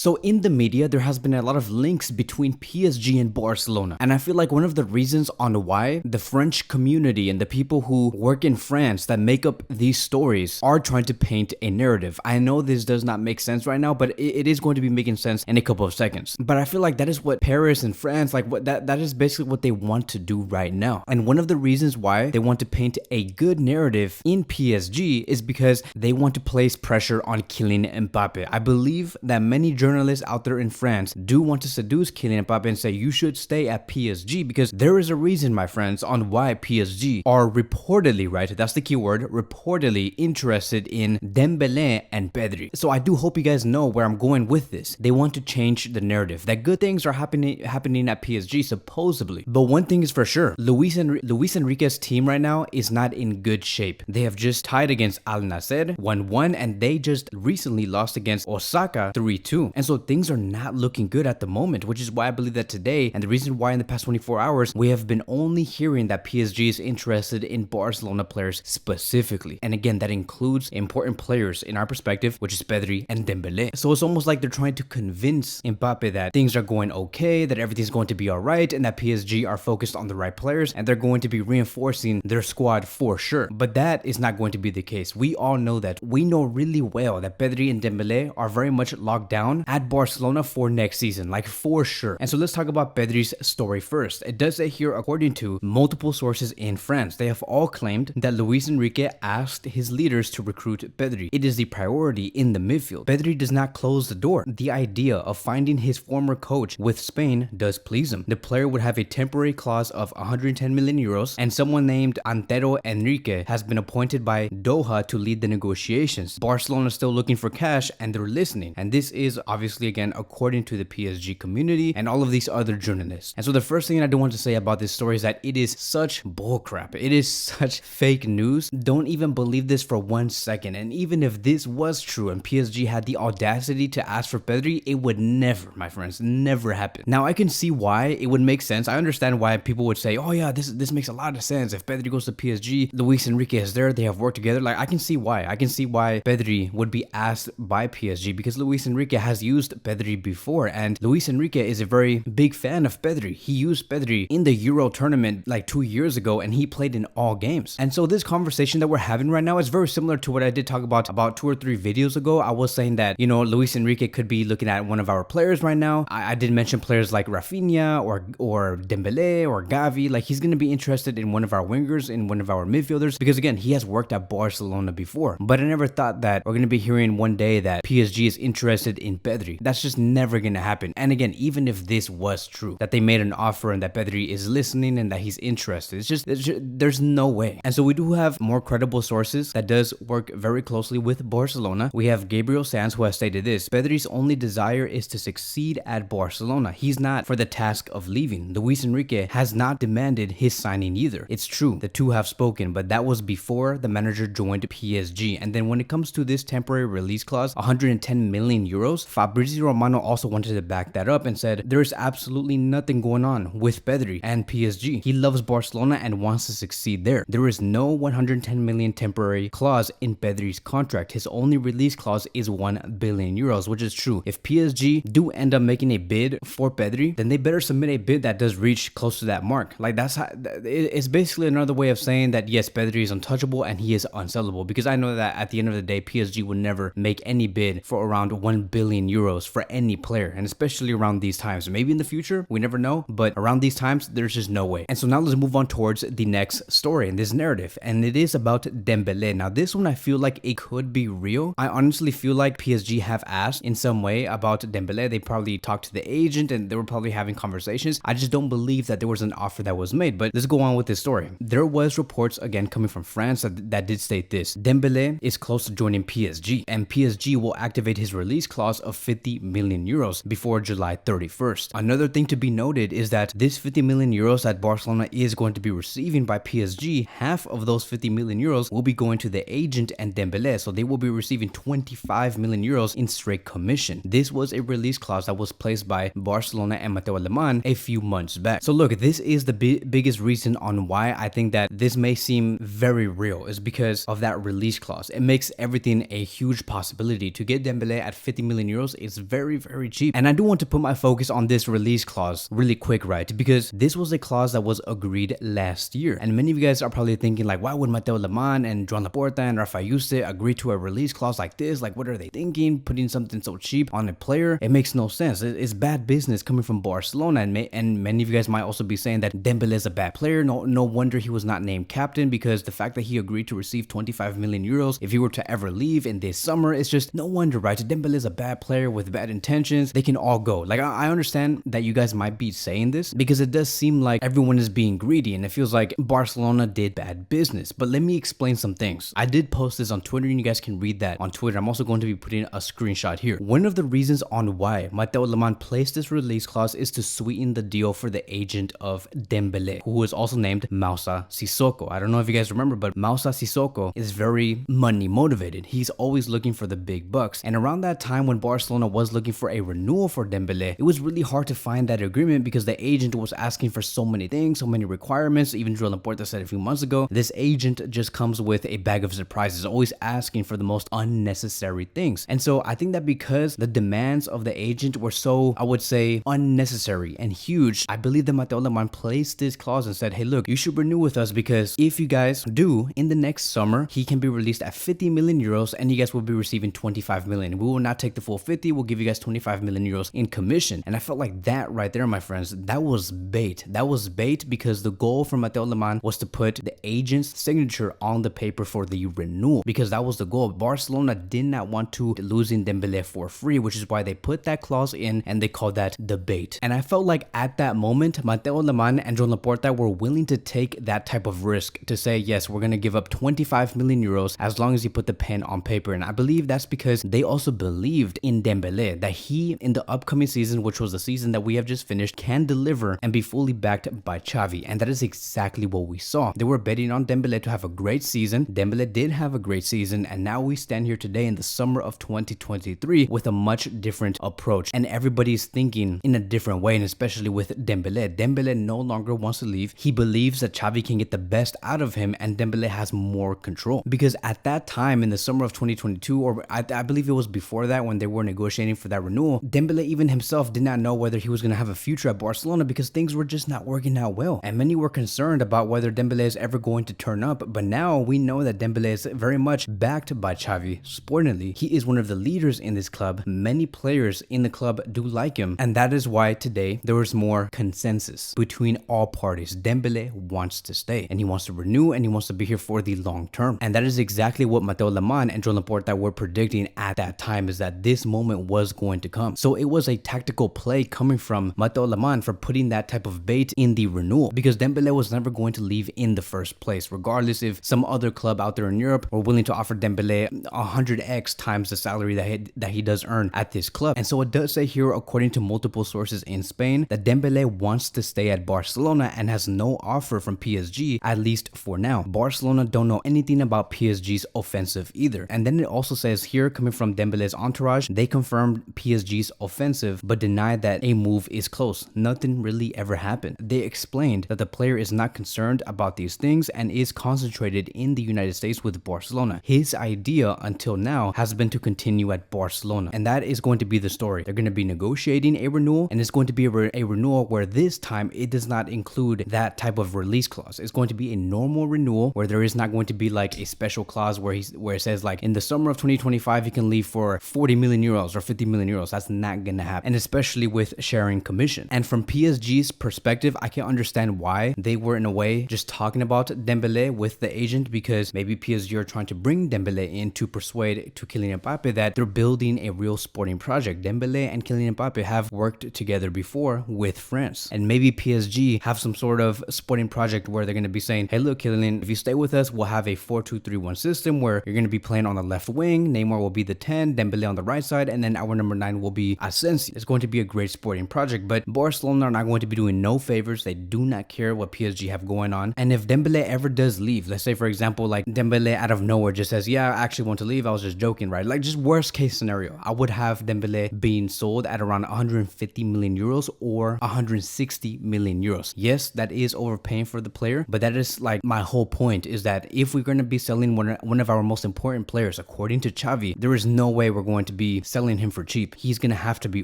So in the media, there has been a lot of links between PSG and Barcelona. And I feel like one of the reasons on why the French community and the people who work in France that make up these stories are trying to paint a narrative. I know this does not make sense right now, but it is going to be making sense in a couple of seconds. But I feel like that is what Paris and France, like what that is basically what they want to do right now. And one of the reasons why they want to paint a good narrative in PSG is because they want to place pressure on Kylian Mbappe. I believe that many journalists out there in France do want to seduce Kylian Mbappe and say you should stay at PSG because there is a reason, my friends, on why PSG are reportedly, right, that's the key word, reportedly interested in Dembele and Pedri. So I do hope you guys know where I'm going with this. They want to change the narrative that good things are happening at PSG supposedly. But one thing is for sure, Luis Enrique's team right now is not in good shape. They have just tied against Al Nassr 1-1 and they just recently lost against Osaka 3-2. And so things are not looking good at the moment, which is why I believe that today, and the reason why in the past 24 hours, we have been only hearing that PSG is interested in Barcelona players specifically. And again, that includes important players in our perspective, which is Pedri and Dembele. So it's almost like they're trying to convince Mbappe that things are going okay, that everything's going to be all right, and that PSG are focused on the right players, and they're going to be reinforcing their squad for sure. But that is not going to be the case. We all know that. We know really well that Pedri and Dembele are very much locked down at Barcelona for next season, like for sure. And so let's talk about Pedri's story first. It does say here, according to multiple sources in France, they have all claimed that Luis Enrique asked his leaders to recruit Pedri. It is the priority in the midfield. Pedri does not close the door. The idea of finding his former coach with Spain does please him. The player would have a temporary clause of 110 million euros, and someone named Antero Enrique has been appointed by Doha to lead the negotiations. Barcelona is still looking for cash and they're listening. And this is obviously, again, according to the PSG community and all of these other journalists. And so the first thing I do want to say about this story is that it is such bullcrap. It is such fake news. Don't even believe this for 1 second. And even if this was true and PSG had the audacity to ask for Pedri, it would never, my friends, never happen. Now I can see why it would make sense. I understand why people would say, oh yeah, this makes a lot of sense. If Pedri goes to PSG, Luis Enrique is there, they have worked together. Like I can see why. I can see why Pedri would be asked by PSG because Luis Enrique has used Pedri before, and Luis Enrique is a very big fan of Pedri. He used Pedri in the Euro tournament like 2 years ago and he played in all games. And so this conversation that we're having right now is very similar to what I did talk about 2 or 3 videos ago. I was saying that, you know, Luis Enrique could be looking at one of our players right now. I did mention players like Rafinha or Dembele or Gavi. Like he's going to be interested in one of our wingers, in one of our midfielders, because again, he has worked at Barcelona before. But I never thought that we're going to be hearing one day that PSG is interested in Pedri. That's just never going to happen. And again, even if this was true, that they made an offer and that Pedri is listening and that he's interested, there's no way. And so we do have more credible sources that does work very closely with Barcelona. We have Gabriel Sanz, who has stated this: Pedri's only desire is to succeed at Barcelona. He's not for the task of leaving. Luis Enrique has not demanded his signing either. It's true, the two have spoken, but that was before the manager joined PSG. And then when it comes to this temporary release clause, 110 million euros, Fabrizio Romano also wanted to back that up and said there's absolutely nothing going on with Pedri and PSG. He loves Barcelona and wants to succeed there. There is no 110 million temporary clause in Pedri's contract. His only release clause is 1 billion euros, which is true. If PSG do end up making a bid for Pedri, then they better submit a bid that does reach close to that mark. Like that's how, it's basically another way of saying that yes, Pedri is untouchable and he is unsellable, because I know that at the end of the day, PSG would never make any bid for around 1 billion euros for any player, and especially around these times. Maybe in the future, we never know, but around these times, there's just no way. And so now let's move on towards the next story in this narrative, and it is about Dembele. Now this one I feel like it could be real. I honestly feel like PSG have asked in some way about Dembele. They probably talked to the agent and they were probably having conversations. I just don't believe that there was an offer that was made. But let's go on with this story. There was reports again coming from France that did state this: Dembele is close to joining PSG, and PSG will activate his release clause of 50 million euros before July 31st. Another thing to be noted is that this 50 million euros that Barcelona is going to be receiving by PSG, half of those 50 million euros will be going to the agent and Dembele, so they will be receiving 25 million euros in straight commission. This was a release clause that was placed by Barcelona and Mateo Alemán a few months back. So look, this is the biggest reason on why I think that this may seem very real, is because of that release clause. It makes everything a huge possibility. To get Dembele at 50 million euros is very, very cheap. And I do want to put my focus on this release clause really quick, right? Because this was a clause that was agreed last year. And many of you guys are probably thinking like, why would Mateo Lemon and Joan Laporta and Rafa Yuste agree to a release clause like this? Like, what are they thinking? Putting something so cheap on a player? It makes no sense. It's bad business coming from Barcelona. And many of you guys might also be saying that Dembele is a bad player. No wonder he was not named captain, because the fact that he agreed to receive 25 million euros if he were to ever leave in this summer, it's just no wonder, right? Dembele is a bad player with bad intentions. They can all go. Like, I understand that you guys might be saying this because it does seem like everyone is being greedy and it feels like Barcelona did bad business. But let me explain some things. I did post this on Twitter and you guys can read that on Twitter. I'm also going to be putting a screenshot here. One of the reasons on why Mateo Lemon placed this release clause is to sweeten the deal for the agent of Dembele, who is also named Moussa Sissoko. I don't know if you guys remember, but Moussa Sissoko is very money motivated. He's always looking for the big bucks. And around that time when Barcelona was looking for a renewal for Dembele, it was really hard to find that agreement because the agent was asking for so many things, so many requirements. Even Joan Laporta said a few months ago, this agent just comes with a bag of surprises, always asking for the most unnecessary things. And so I think that because the demands of the agent were so, I would say, unnecessary and huge, I believe that Mateo Lemon placed this clause and said, hey, look, you should renew with us because if you guys do, in the next summer, he can be released at 50 million euros and you guys will be receiving 25 million. We will not take the full 50. We'll give you guys 25 million euros in commission. And I felt like that right there, my friends, that was bait. That was bait because the goal for Mateo Lemon was to put the agent's signature on the paper for the renewal, because that was the goal. Barcelona did not want to losing Dembele for free, which is why they put that clause in and they called that the bait. And I felt like at that moment, Mateo Lemon and Joan Laporta were willing to take that type of risk to say, yes, we're going to give up 25 million euros as long as you put the pen on paper. And I believe that's because they also believed in Dembele, that he in the upcoming season, which was the season that we have just finished, can deliver and be fully backed by Xavi. And that is exactly what we saw. They were betting on Dembele to have a great season. Dembele did have a great season, and now we stand here today in the summer of 2023 with a much different approach, and everybody's thinking in a different way. And especially with Dembele no longer wants to leave. He believes that Xavi can get the best out of him and Dembele has more control, because at that time in the summer of 2022, or I believe it was before that when they were negotiating for that renewal, Dembele even himself did not know whether he was going to have a future at Barcelona because things were just not working out well, and many were concerned about whether Dembele is ever going to turn up. But now we know that Dembele is very much backed by Xavi. Sportingly, he is one of the leaders in this club. Many players in the club do like him, and that is why today there was more consensus between all parties. Dembele wants to stay and he wants to renew and he wants to be here for the long term, and that is exactly what Mateo Lemon and Joan Laporta were predicting at that time, is that this moment was going to come. So it was a tactical play coming from Mateo Lemon for putting that type of bait in the renewal, because Dembele was never going to leave in the first place, regardless if some other club out there in Europe were willing to offer Dembele 100x times the salary that he does earn at this club. And so it does say here, according to multiple sources in Spain, that Dembele wants to stay at Barcelona and has no offer from PSG, at least for now. Barcelona don't know anything about PSG's offensive either. And then it also says here, coming from Dembele's entourage, they confirmed PSG's offensive but denied that a move is close. Nothing really ever happened. They explained that the player is not concerned about these things and is concentrated in the United States with Barcelona. His idea until now has been to continue at Barcelona, and that is going to be the story. They're going to be negotiating a renewal, and it's going to be a renewal where this time it does not include that type of release clause. It's going to be a normal renewal where there is not going to be like a special clause where it says like in the summer of 2025 he can leave for 40 million euros or 50 million euros. That's not going to happen, and especially with sharing commission. And from PSG's perspective, I can understand why they were in a way just talking about Dembele with the agent, because maybe PSG are trying to bring Dembele in to persuade to Kylian Mbappe that they're building a real sporting project. Dembele and Kylian Mbappe have worked together before with France, and maybe PSG have some sort of sporting project where they're going to be saying, hey look Kylian, if you stay with us, we'll have a 4-2-3-1 system where you're going to be playing on the left wing, Neymar will be the 10, Dembele on the right side, and then our number 9 will be Asensio. It's going to be a great sporting project, but Barcelona are not going to be doing no favors. They do not care what PSG have going on. And if Dembele ever does leave, let's say for example like Dembele out of nowhere just says, yeah, I actually want to leave, I was just joking, right? Like just worst case scenario, I would have Dembele being sold at around 150 million euros or 160 million euros. Yes, that is overpaying for the player, but that is like my whole point, is that if we're going to be selling one of our most important players according to Xavi, there is no way we're going to be selling him for cheap. He's gonna have to be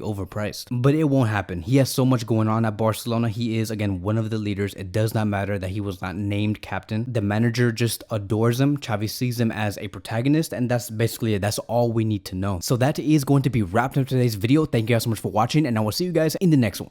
overpriced. But it won't happen. He has so much going on at Barcelona. He is, again, one of the leaders. It does not matter that he was not named captain. The manager just adores him. Xavi sees him as a protagonist, and that's basically it. That's all we need to know. So that is going to be wrapped up today's video. Thank you guys so much for watching, and I will see you guys in the next one.